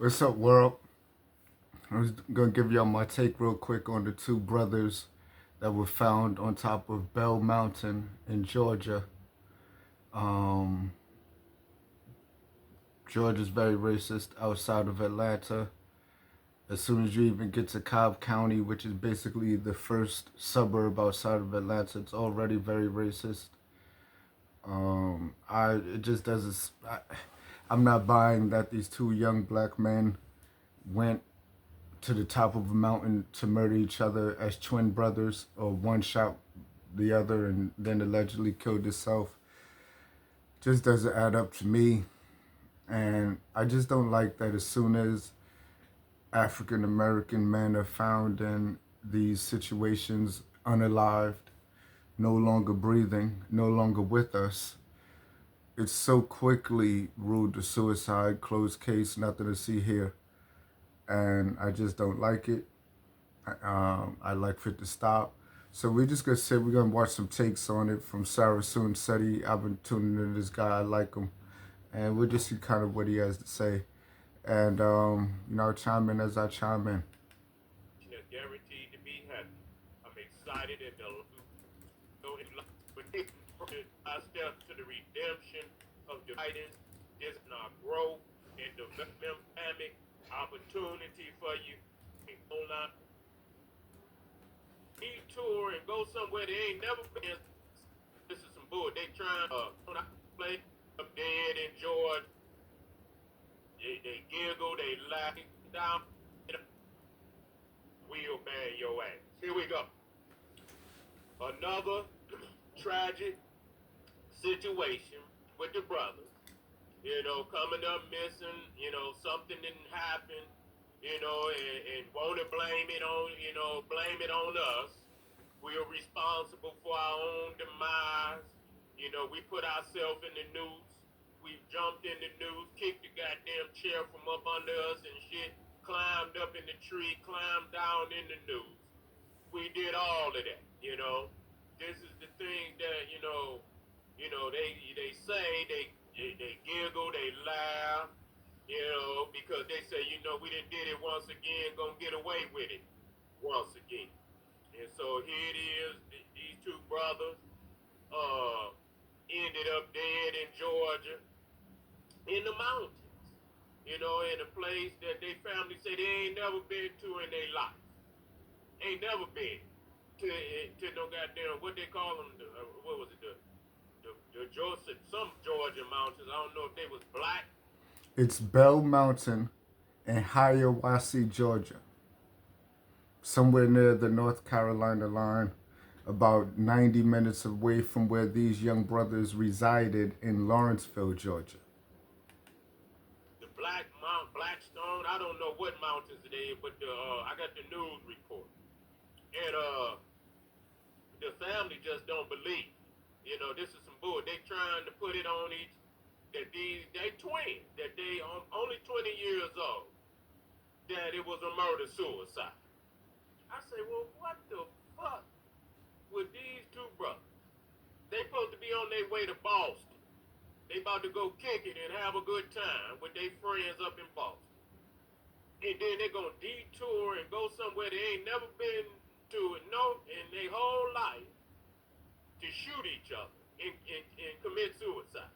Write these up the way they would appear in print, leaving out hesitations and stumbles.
What's up, world? I was gonna give y'all my take real quick on the two brothers that were found on top of Bell Mountain in Georgia. Um, Georgia's very racist outside of Atlanta. As soon as you even get to Cobb County, which is basically the first suburb outside of Atlanta, it's already very racist. It just doesn't. I'm not buying that these two young black men went to the top of a mountain to murder each other as twin brothers, or one shot the other and then allegedly killed himself. Just doesn't add up to me. And I just don't like that as soon as African American men are found in these situations unalived, no longer breathing, no longer with us, it's so quickly ruled a suicide, closed case, nothing to see here. And I just don't like it. I'd like for it to stop. So we're just gonna say we're gonna watch some takes on it from Sarah Soon Seti. I've been tuning into this guy. I like him, and we'll just see kind of what he has to say. And chime in as I chime in. Guaranteed to be happy. I'm excited and I step to the redemption of the guidance. This is our growth and development opportunity for you. Online detour and go somewhere they ain't never been. This is some bull. They trying to play up dead in Georgia. They giggle, they laugh down. We'll ban your ass. Here we go. Another tragic situation with the brothers. Coming up missing, something didn't happen, and want to blame it on us. We are responsible for our own demise. We put ourselves in the noose. We jumped in the noose, kicked the goddamn chair from up under us and shit, climbed up in the tree, climbed down in the noose. We did all of that. This is the thing that, they say, they giggle, they laugh, because they say, we done did it once again, gonna get away with it once again. And so here it is, these two brothers ended up dead in Georgia in the mountains, in a place that they family say they ain't never been to in their life. Ain't never been to no goddamn, what they call them, what was it, the Georgia, some Georgia mountains. I don't know if they was black. It's Bell Mountain in Hiawassee, Georgia, somewhere near the North Carolina line, about 90 minutes away from where these young brothers resided in Lawrenceville, Georgia. The Blackstone. I don't know what mountains it is, but I got the news report, and the family just don't believe. This is some bull. They trying to put it on each that they twins, that they only 20 years old, that it was a murder suicide. I say, well, what the fuck with these two brothers? They supposed to be on their way to Boston. They about to go kick it and have a good time with their friends up in Boston. And then they're gonna detour and go somewhere they ain't never been to in their whole life to shoot each other and commit suicide.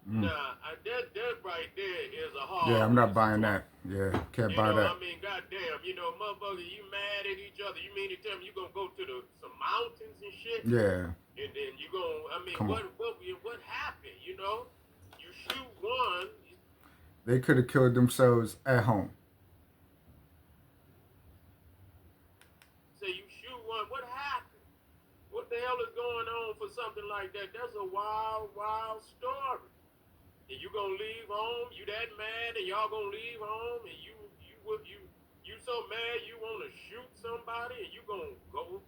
Nah, that right there is a hard. Yeah, I'm not buying that. Yeah, can't buy that. I mean, goddamn, motherfucker, you mad at each other? You mean to tell me you gonna go to some mountains and shit? Yeah. And then you gonna, I mean, Come what happened? You shoot one. They could have killed themselves at home. Say you shoot one. What happened? What the hell is going on for something like that? That's a wild, wild story. And you gonna leave home? You that mad, and y'all gonna leave home, and you so mad you wanna shoot somebody, and you gonna go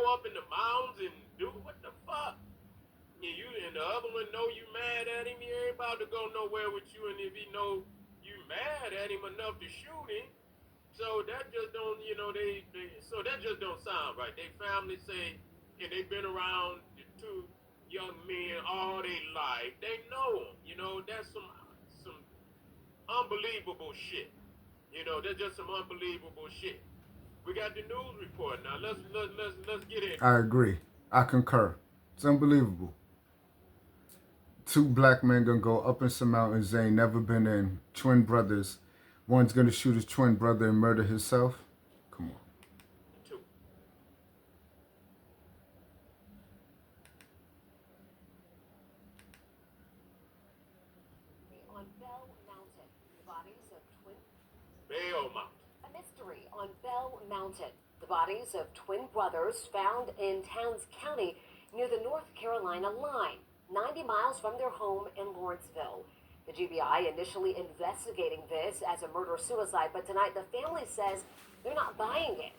up in the mountains and do what the fuck? And the other one know you mad at him. He ain't about to go nowhere with you, and if he know you mad at him enough to shoot him, so that just don't, so that just don't sound right. They family say, and they've been around the two young men all their life. They know them. That's some Unbelievable shit. That's just some unbelievable shit. We got the news report now. Let's get in. I agree. I concur. It's unbelievable. Two black men gonna go up in some mountains they ain't never been in. Twin brothers. One's gonna shoot his twin brother and murder himself. Come on. Two. On Bell Mountain, the bodies of twin. Bell Mountain. A mystery on Bell Mountain. The bodies of twin brothers found in Towns County near the North Carolina line, 90 miles from their home in Lawrenceville. The GBI initially investigating this as a murder-suicide, but tonight the family says they're not buying it.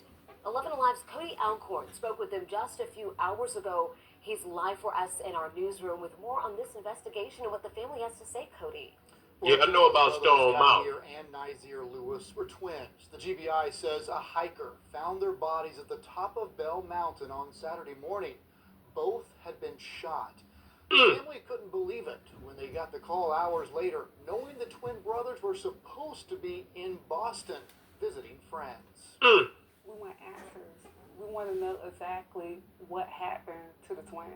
11 Alive's Cody Alcorn spoke with them just a few hours ago. He's live for us in our newsroom with more on this investigation and what the family has to say, Cody. Yeah, I know about Stone Mountain. And Nizier Lewis were twins. The GBI says a hiker found their bodies at the top of Bell Mountain on Saturday morning. Both had been shot. The family couldn't believe it when they got the call hours later, knowing the twin brothers were supposed to be in Boston visiting friends. We want answers. We want to know exactly what happened to the twins.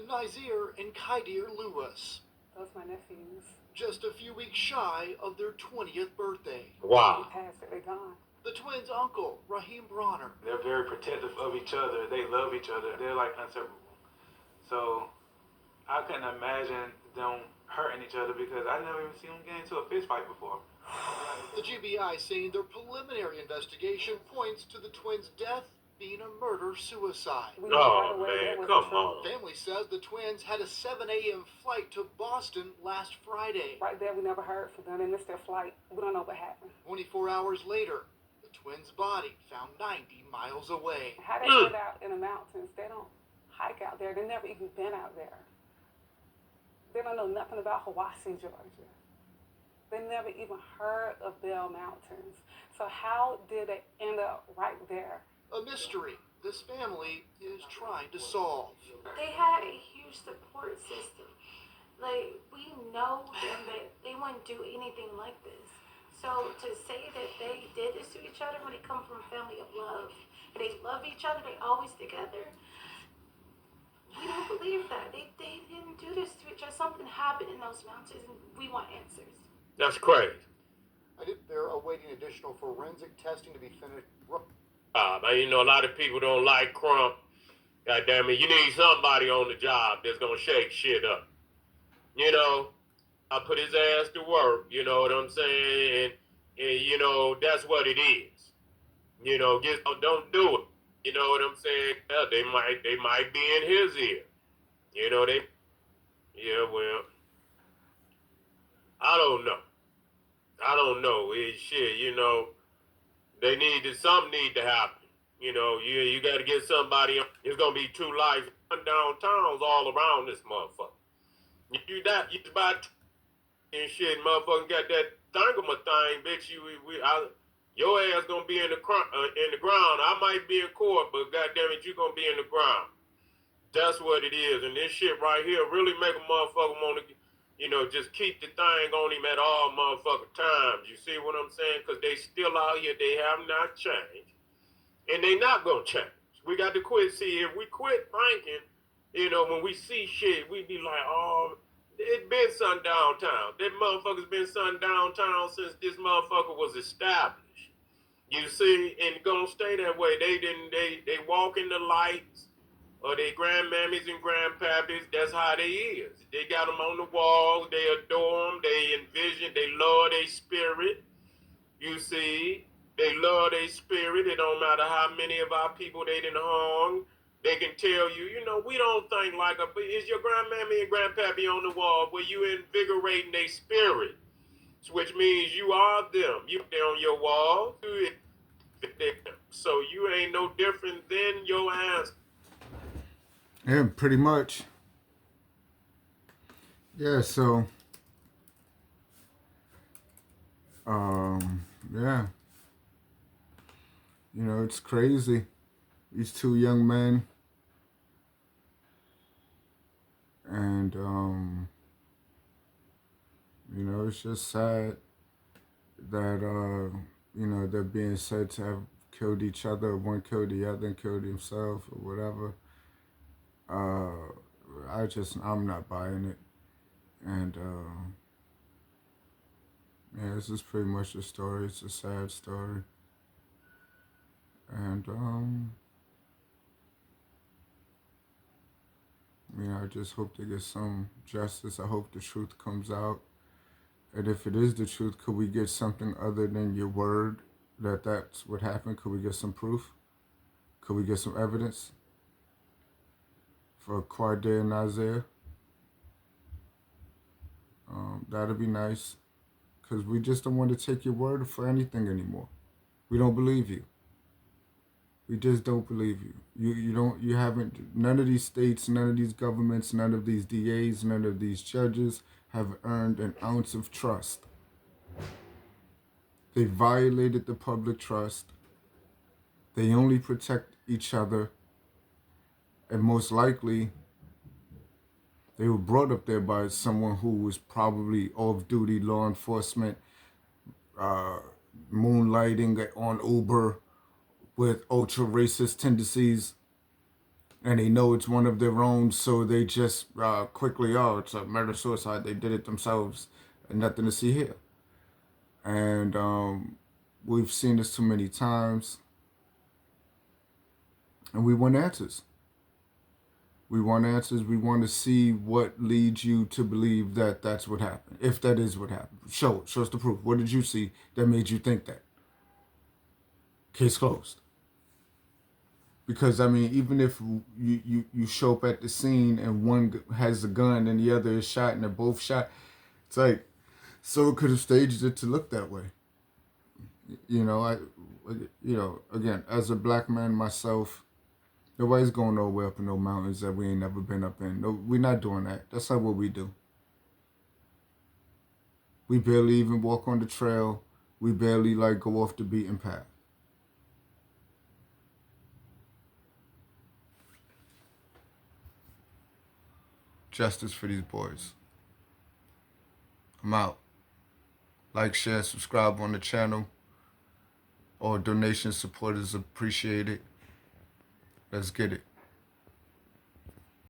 Nizier and Kydir Lewis, Those my nephews. just a few weeks shy of their 20th birthday. Wow. They passed it, they gone. The twins' uncle, Raheem Bronner, They're very protective of each other. They love each other. They're like inseparable. So I couldn't imagine them hurting each other because I never even seen them get into a fist fight before. the GBI saying their preliminary investigation points to the twins' death being a murder-suicide. We knew Oh, right away man, that wasn't come true. on. Family says the twins had a 7 a.m. flight to Boston last Friday. Right there, we never heard from them. They missed their flight. We don't know what happened. 24 hours later, the twins' body found 90 miles away. How they live out in the mountains, they don't hike out there. They never even been out there. They don't know nothing about Hiwassee, Georgia. They never even heard of Bell Mountains. So how did they end up right there? A mystery this family is trying to solve. They had a huge support system. Like, we know them that they wouldn't do anything like this. So to say that they did this to each other when they come from a family of love, and they love each other, they always together, we don't believe that. They didn't do this to each other. Something happened in those mountains, and we want answers. That's crazy. They're awaiting additional forensic testing to be finished. Man, a lot of people don't like Crump. God damn it, you need somebody on the job that's gonna shake shit up. I put his ass to work, you know what I'm saying? And that's what it is. Just don't do it. You know what I'm saying? Yeah, they might be in his ear. Well, I don't know. Something need to happen. You got to get somebody. It's gonna be two lives downtowns all around this motherfucker. You about and shit, motherfucker got that thingama thing, bitch. Your ass gonna be in the ground. I might be in court, but goddamn it, you gonna be in the ground. That's what it is. And this shit right here really make a motherfucker want to. Just keep the thing on him at all motherfucking times. You see what I'm saying? Because they still out here. They have not changed. And they not going to change. We got to quit. See, if we quit thinking, when we see shit, we be like, oh, it been sun downtown. That motherfucker's been sun downtown since this motherfucker was established. You see, and going to stay that way. They walk in the lights. Or they grandmammies and grandpappies, that's how they is. They got them on the walls, they adore them, they envision, they love their spirit. You see, they love their spirit. It don't matter how many of our people they done hung. They can tell you, we don't think like but is your grandmammy and grandpappy on the wall where you invigorating their spirit? Which means you are them. You there on your wall. So you ain't no different than your ancestors. Yeah, pretty much. Yeah, so yeah. It's crazy. These two young men. And it's just sad. that you know, they're being said to have killed each other, one killed the other and killed himself or whatever. I'm not buying it. And yeah, this is pretty much the story. It's a sad story. And I just hope to get some justice. I hope the truth comes out. And if it is the truth, could we get something other than your word that that's what happened? Could we get some proof? Could we get some evidence for Quade and Isaiah? That'd be nice, because we just don't want to take your word for anything anymore. We don't believe you. We just don't believe you. You haven't, none of these states, none of these governments, none of these DAs, none of these judges have earned an ounce of trust. They violated the public trust. They only protect each other. And most likely, they were brought up there by someone who was probably off-duty law enforcement, moonlighting on Uber with ultra-racist tendencies, and they know it's one of their own, so they just quickly, it's a murder-suicide, they did it themselves, and nothing to see here. And we've seen this too many times, and we want answers. We want answers. We want to see what leads you to believe that that's what happened. If that is what happened. Show us the proof. What did you see that made you think that? Case closed. Because, I mean, even if you show up at the scene and one has a gun and the other is shot and they're both shot, it's like, so it could have staged it to look that way. Again, as a black man myself, nobody's going nowhere up in no mountains that we ain't never been up in. No, we're not doing that. That's not what we do. We barely even walk on the trail. We barely go off the beaten path. Justice for these boys. I'm out. Like, share, subscribe on the channel. All donation support is appreciated. Let's get it.